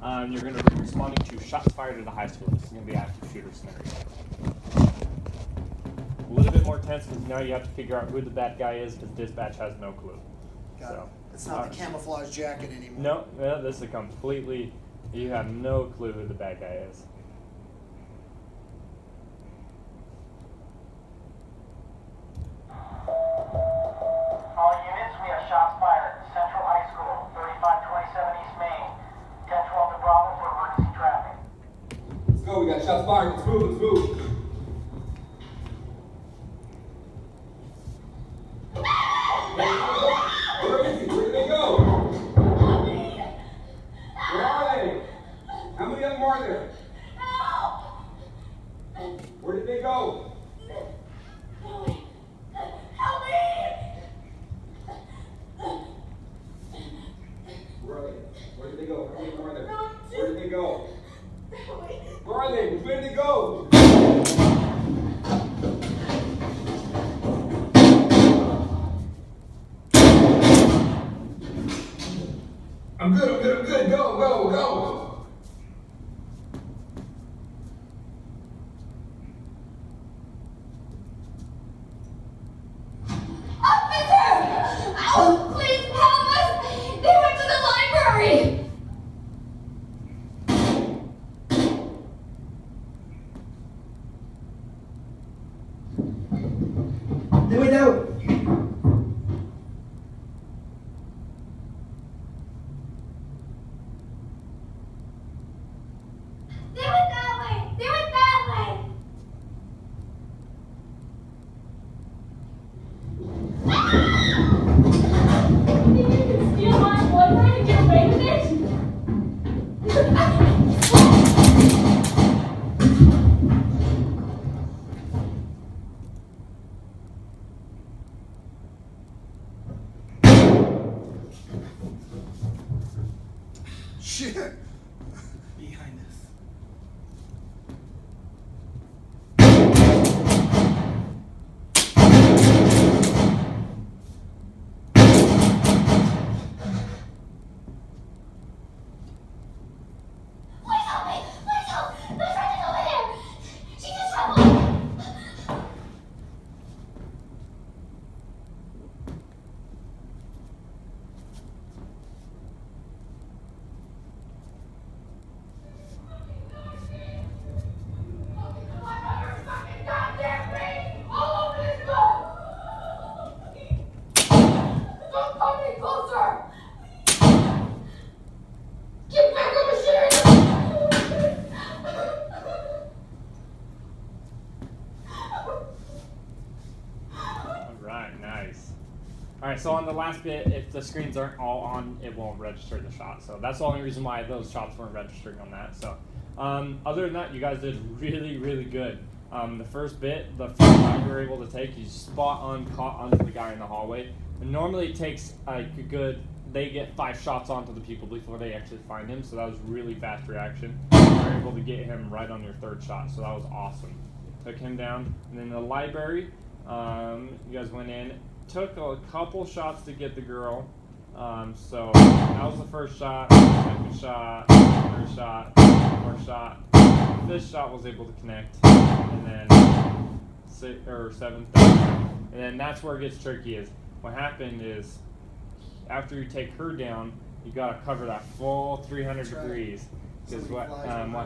You're going to be responding to shots fired at a high school. This is going to be an active shooter scenario. A little bit more tense because now you have to figure out who the bad guy is because dispatch has no clue. Got it. It's not the camouflage jacket anymore. No, this is completely, you have no clue who the bad guy is. All units, we have shots fired at Central High School, 3527 East Main. 1012 to Bravo for emergency traffic. Let's go, we got shots fired. Let's move, let's move. Where is he? Where did they go? Where are they? How many of them are there? Where did they go? Where are they? Where did they go? How many of them are there? Where did they go? Where are they? Which way did they go? I'm good. Go. Officer! Oh, please help us! They went to the library! They went out. They went that way! They went that way! You can steal my boyfriend and get away with it? Shit. Behind us. Please help me! Please help! My friend is over there! She's in trouble! Get back on the shit! Alright, nice. Alright, so on the last bit, if the screens aren't all on, it won't register the shot. So that's the only reason why those shots weren't registering on that. So other than that, you guys did really, really good. The first bit, the first shot you were able to take, you spot on, caught onto the guy in the hallway. And normally it takes like a good, they get 5 shots onto the people before they actually find him. So that was really fast reaction. You were able to get him right on your 3rd shot. So that was awesome. Took him down. And then the library, you guys went in, took a couple shots to get the girl. So that was the first shot, second shot, 3rd shot, 4th shot. 5th shot was able to connect, and then 7th. And then that's where it gets tricky. Is what happened is after you take her down, you gotta cover that full 300 degrees. Because what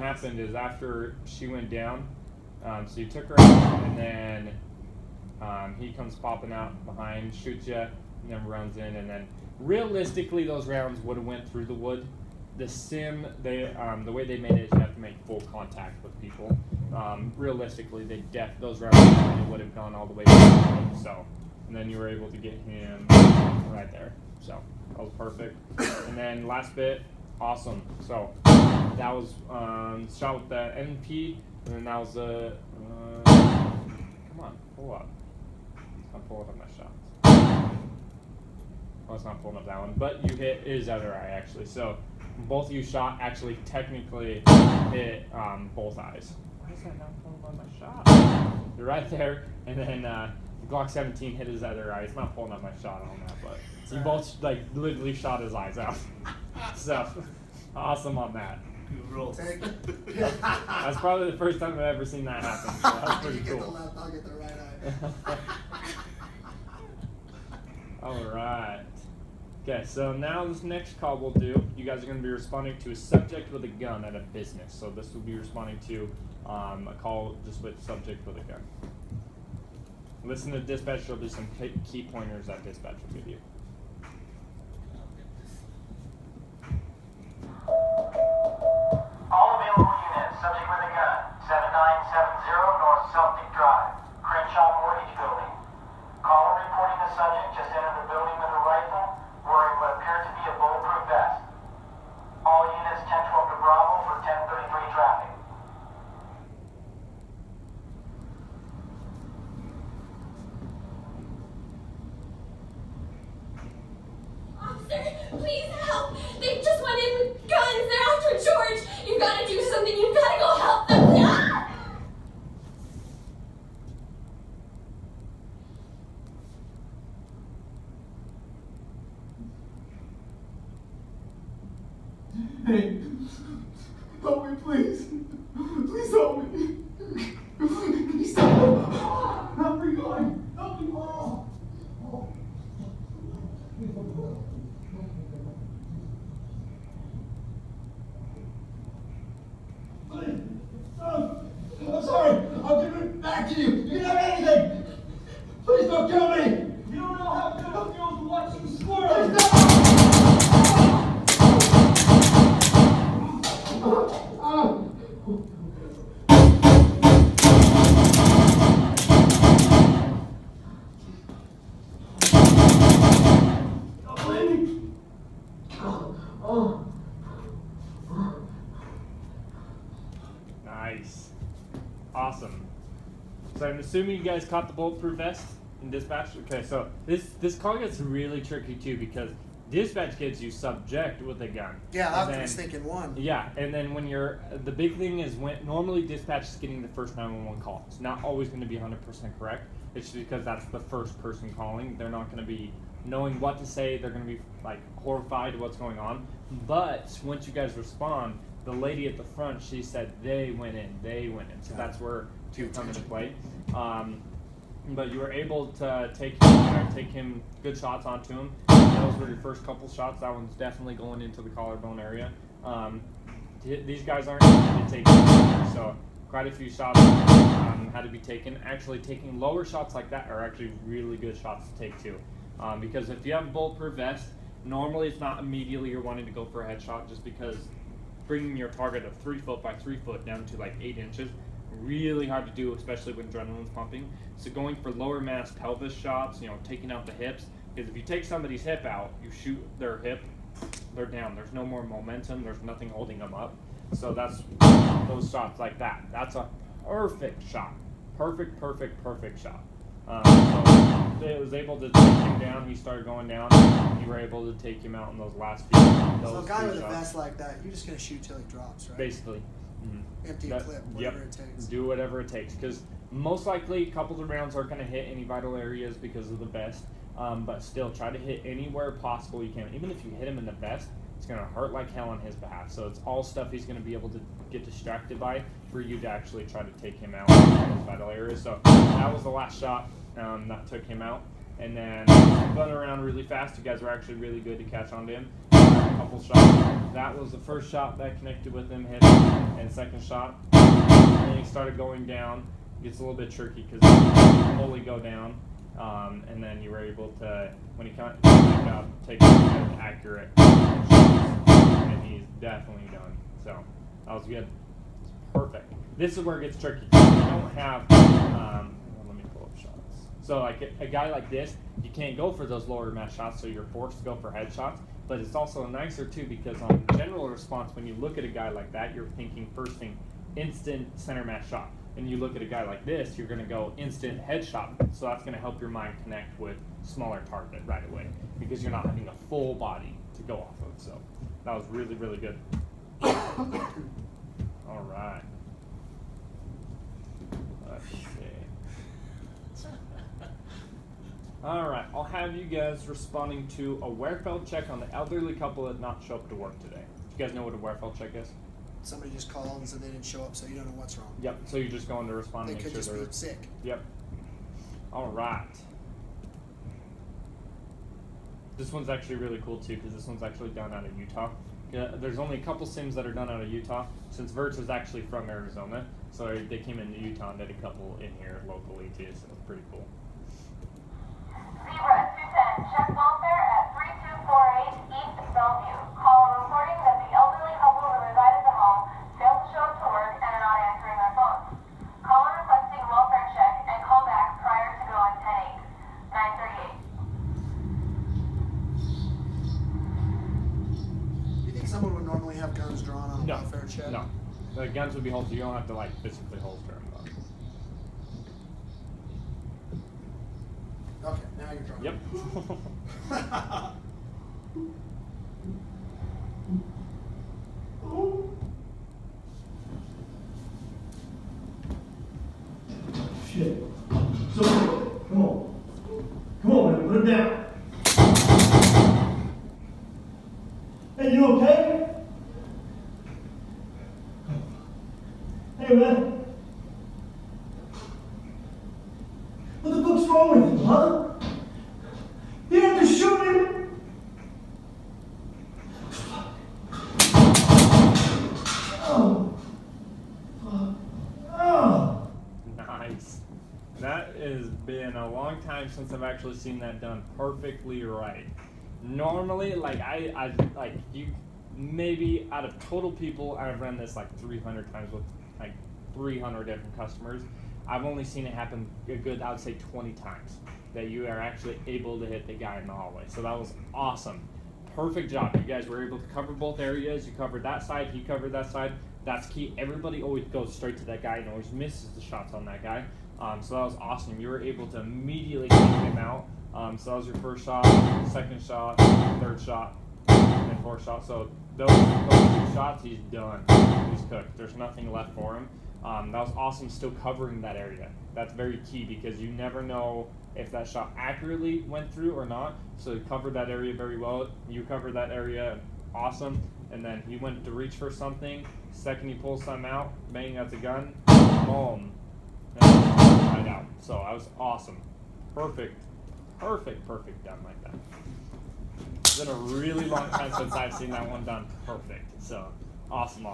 happened is after she went down, so you took her out, and then he comes popping out behind, shoots you, and then runs in, and then realistically those rounds would have went through the wood. The sim, the way they made it is you have to make full contact with people. Realistically, those rounds would have gone all the way through the wood. So, and then you were able to get him right there. So that was perfect. And then last bit, awesome. So that was shot with the MP, and then that was the. Come on, pull up. I'm pulling up my shots. Oh, it's not pulling up that one, but you hit his other eye actually. So both of you shot actually technically hit both eyes. Why is that not pulling up my shot? You're right there, and then the Glock 17 hit his other eye. It's not pulling up my shot on that, but you both like literally shot his eyes out. So Awesome on that. Good rolls. Take it. That's probably the first time I've ever seen that happen. So that's pretty You get the cool. left, I'll get the right eye. All right. Okay, so now this next call we'll do, you guys are going to be responding to a subject with a gun at a business. So this will be responding to a call just with subject with a gun. Listen to dispatch. There'll be some key pointers that dispatch will give you. All available units, subject with a gun, 7970 North Celtic Drive, Crenshaw Mortgage Building. Caller reporting the subject just entered the building with a rifle, wearing what appeared to be a bulletproof vest. All units 1012 to Bravo for 1033 traffic. Officer, please help. They just went in with guns. They're after George. You gotta do something. You gotta go help them. Ah! Hey, help me, please. Please help me. Please help me. Help me, God. Help me, God. I'm sorry. I'll give it back to you. You can have anything. Please don't kill me. You don't know how good it feels to watch you squirm. Please Nice. Awesome. So I'm assuming you guys caught the bulletproof vest in dispatch? Okay, so this call gets really tricky too because dispatch gives you subject with a gun. Yeah, And I then- was thinking one. Yeah, and then when you're, the big thing is when normally dispatch is getting the first 911 call. It's not always going to be 100% correct. It's just because that's the first person calling. They're not going to be knowing what to say. They're going to be like horrified at what's going on. But once you guys respond, the lady at the front, she said they went in. So that's where two come into play. But you were able to take him good shots onto him. Those were your first couple shots. That one's definitely going into the collarbone area. These guys aren't easy to take, so quite a few shots had to be taken. Actually, taking lower shots like that are actually really good shots to take too. Because if you have a bulletproof vest, normally it's not immediately you're wanting to go for a headshot just because bringing your target of 3 foot by 3 foot down to like 8 inches, really hard to do, especially when adrenaline's pumping. So going for lower mass pelvis shots, taking out the hips, because if you take somebody's hip out, you shoot their hip, they're down. There's no more momentum. There's nothing holding them up. So that's those shots like that. That's a perfect shot. Perfect shot. So it was able to take him down. He started going down. You were able to take him out in those last few. So a guy with a vest like that, you're just gonna shoot till he drops, right? Basically. Empty a clip, whatever it takes. Do whatever it takes, because most likely a couple of rounds aren't going to hit any vital areas because of the vest. But still, try to hit anywhere possible you can. Even if you hit him in the vest, it's going to hurt like hell on his behalf. So it's all stuff he's going to be able to get distracted by for you to actually try to take him out in those vital areas. So that was the last shot that took him out. And then run around really fast. You guys were actually really good to catch on to him. A couple shots. That was the first shot that connected with him, hit him, and second shot. And then he started going down. Gets a little bit tricky because he fully go down. And then you were able to, when he came back up, take good, accurate shots. And he's definitely done. So that was good. It's perfect. This is where it gets tricky. You don't have, let me pull up shots. So like a guy like this, you can't go for those lower mass shots, so you're forced to go for headshots. But it's also nicer too because on general response, when you look at a guy like that, you're thinking first thing, instant center mass shot. And you look at a guy like this, you're going to go instant headshot. So that's going to help your mind connect with smaller target right away because you're not having a full body to go off of. So that was really, really good. All right. Let's see. All right, I'll have you guys responding to a Wehrfeld check on the elderly couple that did not show up to work today. You guys know what a welfare check is? Somebody just called and said they didn't show up, so you don't know what's wrong. Yep. So you're just going to respond They and make could sure just they're be sick. Yep. All right. This one's actually really cool too because this one's actually done out of Utah. Yeah, there's only a couple sims that are done out of Utah. Since Verge is actually from Arizona, so they came into Utah and did a couple in here locally too. So it's pretty cool. Zebra 210, check welfare at 3248 East Bellevue. Call reporting that the elderly couple who reside at the home failed to show up to work and are not answering their phones. Caller requesting welfare check and call back prior to going 10-8. 938. You think someone would normally have guns drawn on a No, welfare check? no. The guns would be holstered. You don't have to like physically holster them. Though. Okay, now you're drawing. Yep. Shit. So, come on. Come on, man, put him down. Hey, you okay? Hey, man. What the fuck's wrong with you, huh? You have to shoot him! Oh. Fuck. Oh. Nice. That has been a long time since I've actually seen that done perfectly right. Normally, like I like you, maybe out of total people, I've run this like 300 times with like 300 different customers. I've only seen it happen a good, I would say 20 times that you are actually able to hit the guy in the hallway. So that was awesome. Perfect job. You guys were able to cover both areas. You covered that side, he covered that side. That's key. Everybody always goes straight to that guy and always misses the shots on that guy. So that was awesome. You were able to immediately take him out. So that was your first shot, second shot, third shot, and fourth shot. So those 2 shots, he's done. He's cooked. There's nothing left for him. That was awesome still covering that area. That's very key because you never know if that shot accurately went through or not. So you covered that area very well. You covered that area awesome. And then he went to reach for something. Second he pulls something out, bang, that's a gun. Boom. And right out. So that was awesome. Perfect. Perfect done like that. It's been a really long time since I've seen that one done perfect. So awesome.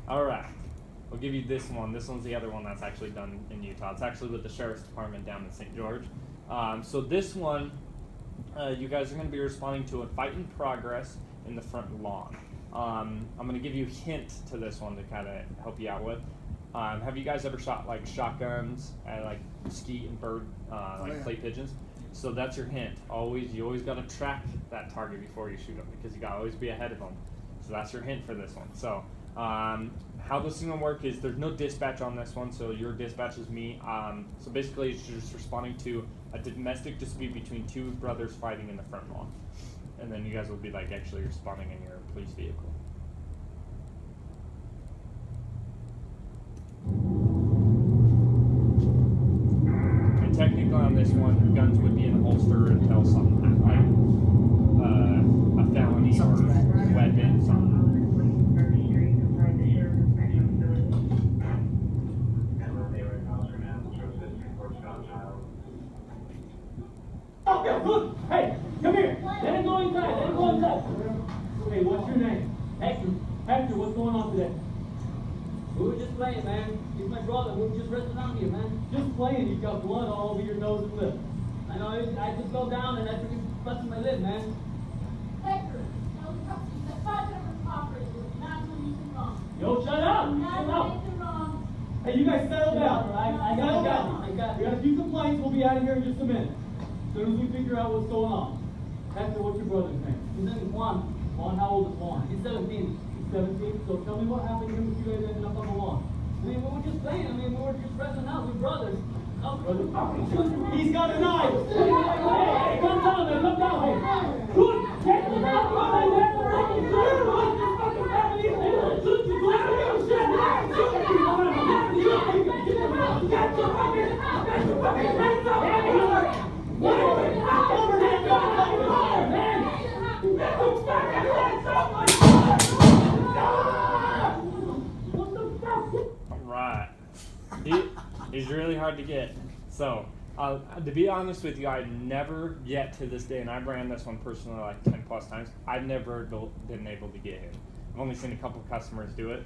Alright. We'll give you this one. This one's the other one that's actually done in Utah. It's actually with the Sheriff's Department down in St. George. So this one, you guys are going to be responding to a fight in progress in the front lawn. I'm going to give you a hint to this one to kind of help you out with. Have you guys ever shot like shotguns at like skeet and bird, clay pigeons? So that's your hint. You always got to track that target before you shoot them because you got to always be ahead of them. So that's your hint for this one. So how this is going to work is there's no dispatch on this one, so your dispatch is me. So basically it's just responding to a domestic dispute between 2 brothers fighting in the front lawn. And then you guys will be like actually responding in your police vehicle. And technically on this one, guns would be in a holster until something happened, like a felony or weapon, something. Look, hey, come here. Let him go inside. Hey, what's your name? Hector, what's going on today? We were just playing, man. He's my brother. We were just resting on here, man. Just playing. You got blood all over your nose and lip. I know. I just fell down and I freaking busted my lip, man. Hector, no custody. The 5 different operators. Not doing anything wrong. Yo, shut up. Not Shut doing up. anything wrong. Hey, you guys settle down. I Settle got down. it. I got it. We got a few complaints. We'll be out of here in just a minute. As soon as we figure out what's going on. Hector, what's your brother's name? His name is Juan. Juan, how old is Juan? He's 17. He's 17. So tell me what happened here with you guys ended up on the lawn. I mean, we were just playing. I mean, we were just resting out. We're brothers. He's got a knife! Hey, come down there, come down here! Good! Get him out! He's really hard to get. So, to be honest with you, I've never yet to this day, and I've ran this one personally like 10 plus times, I've never been able to get him. I've only seen a couple of customers do it.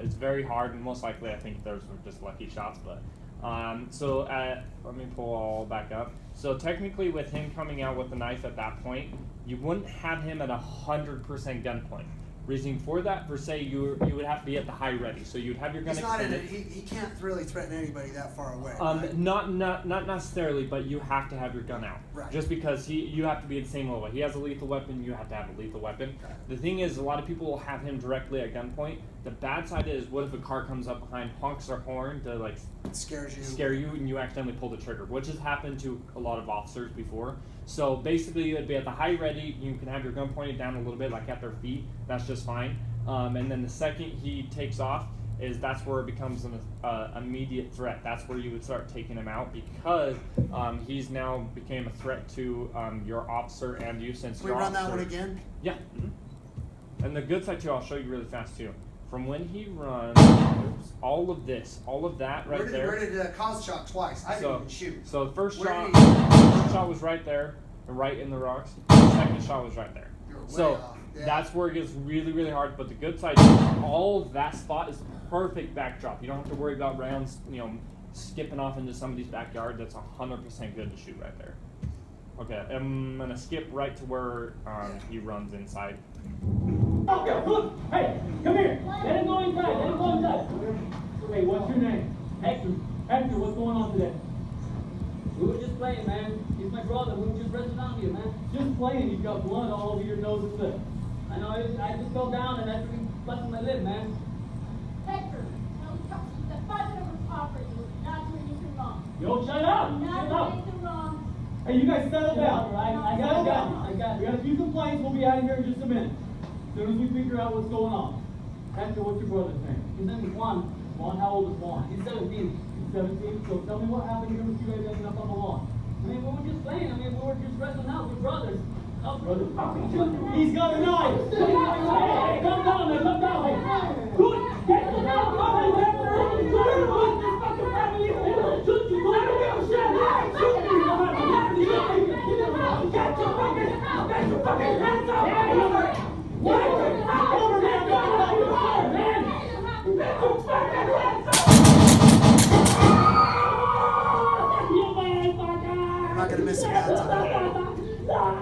It's very hard, and most likely I think those were just lucky shots, but let me pull all back up. So technically with him coming out with the knife at that point, you wouldn't have him at 100% gunpoint. Reason for that, per se, you would have to be at the high ready. So you'd have your gun He's not in extended. it. He can't really threaten anybody that far away. Right? Not necessarily, but you have to have your gun out. Right. Just because you have to be at the same level. He has a lethal weapon, you have to have a lethal weapon. Okay. The thing is, a lot of people will have him directly at gunpoint. The bad side is, what if a car comes up behind, honks their horn to like It scares you. scare you, and you accidentally pull the trigger, which has happened to a lot of officers before. So basically, you'd be at the high ready. You can have your gun pointed down a little bit, like at their feet. That's just fine. And then the second he takes off, that's where it becomes an immediate threat. That's where you would start taking him out, because he's now became a threat to your officer and you, since Can we your run that officer- one again? Yeah. And the good side too, I'll show you really fast too. From when he runs, all of that right there. Where did cause shot twice? I didn't even shoot. So the first Where shot, did he- first shot was right there, right in the rocks. The second shot was right there. You're way So off. Yeah. that's where it gets really, really hard. But the good side, all of that spot is perfect backdrop. You don't have to worry about rounds, skipping off into somebody's backyard. That's 100% good to shoot right there. Okay, I'm gonna skip right to where he runs inside. Okay, look, hey, come here. Let him go inside. Let him go inside. Hey, what's your name? Hector. Hector, what's going on today? We were just playing, man. He's my brother. We were just resting on you, man. Just playing. You've got blood all over your nose and lip. I know. I just fell down and that's really busting my lip, man. Hector, no trust. The father of property was not doing anything wrong. Yo, shut up. Not Shut doing up. anything wrong. Hey, you guys settle down. I got Settle it. down. I got it. We got a few complaints. We'll be out of here in just a minute. As soon as we figure out what's going on. Hector, what's your brother's name? His name is Juan. Juan, how old is Juan? He's 17. He's 17. So tell me what happened here with you guys ending up on the lawn. I mean, we were just playing. I mean, we were just wrestling out. We're brothers. Oh, Brother, he's got a knife! Hey, come down there, come down there! Good! Get him down! Come on, Hector! Shoot this fucking family! Shoot you! I don't give a shit! Shoot me! Get your fucking hands up! What? Over there, man! Get your fucking hands up! You motherfucker! I'm not gonna miss a guy tonight.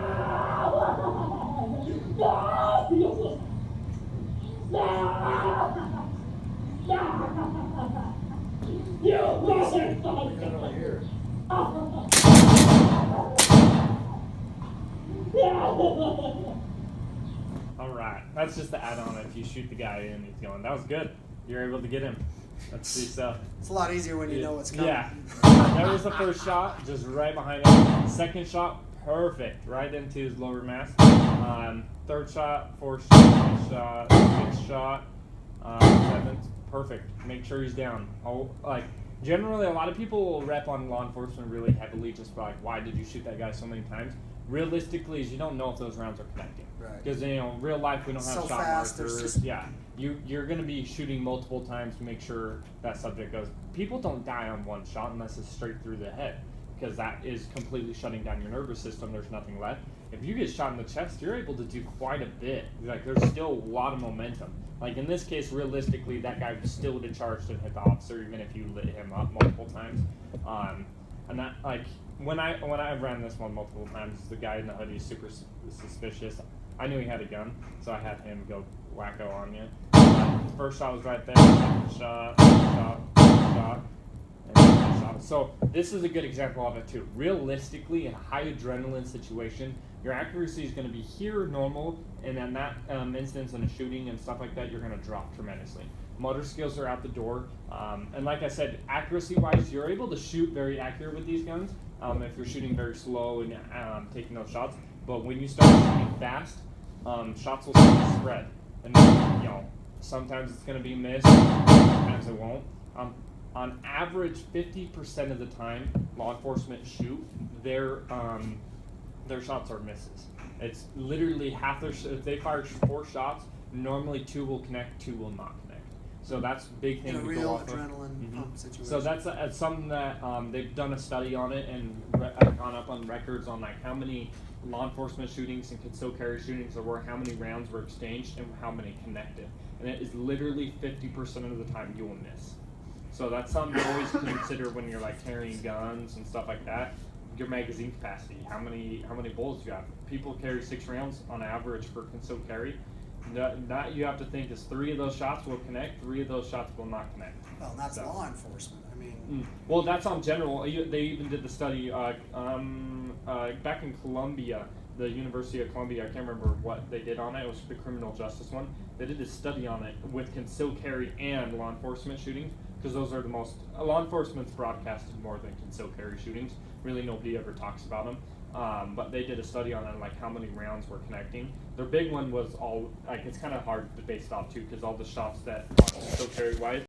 All right, that's just the add-on. If you shoot the guy in, he's going. That was good. You're able to get him. Let's see. So It's a lot easier when you know what's coming. yeah, that was the first shot, just right behind him. Second shot, perfect, right into his lower mask. Third shot, fourth shot, fifth shot, sixth shot, seventh, perfect. Make sure he's down. Generally, a lot of people will rep on law enforcement really heavily, just like, why did you shoot that guy so many times? Realistically, is you don't know if those rounds are connecting. Right. Because in real life, we don't have So shot fast, there's markers. just- Yeah, you're going to be shooting multiple times to make sure that subject goes. People don't die on one shot unless it's straight through the head, because that is completely shutting down your nervous system. There's nothing left. If you get shot in the chest, you're able to do quite a bit. Like, there's still a lot of momentum. Like in this case, realistically, that guy still would have charged and hit the officer even if you lit him up multiple times. And that, like, when I ran this one multiple times, the guy in the hoodie is super suspicious. I knew he had a gun, so I had him go wacko on you. First shot was right there. Second shot, shot, and then shot. So this is a good example of it too. Realistically, in a high adrenaline situation, your accuracy is going to be here normal, and in that instance in a shooting and stuff like that, you're going to drop tremendously. Motor skills are out the door, and like I said, accuracy-wise, you're able to shoot very accurate with these guns if you're shooting very slow and taking those shots. But when you start shooting fast, shots will start to spread, and sometimes it's going to be missed, sometimes it won't. On average, 50% of the time, law enforcement shoot, their shots are misses. It's literally half their. If they fire 4 shots, normally 2 will connect, 2 will not connect. So that's a big thing In a to real go off of. adrenaline pump situation. So that's something that they've done a study on it and gone up on records on like how many law enforcement shootings and concealed carry shootings there were, how many rounds were exchanged, and how many connected. And it is literally 50% of the time you will miss. So that's something to always consider when you're like carrying guns and stuff like that. Your magazine capacity, how many bullets you have. People carry 6 rounds on average for concealed carry. That you have to think is 3 of those shots will connect, 3 of those shots will not connect. Well, and that's So- law enforcement. I mean, Well, that's on general. They even did the study back in Columbia, the University of Columbia. I can't remember what they did on it. It was the criminal justice one. They did a study on it with concealed carry and law enforcement shootings because those are the most. Law enforcement's broadcasted more than concealed carry shootings. Really, nobody ever talks about them. But they did a study on it, like how many rounds were connecting. Their big one was all like it's kind of hard to base it off too because all the shots that concealed carry wise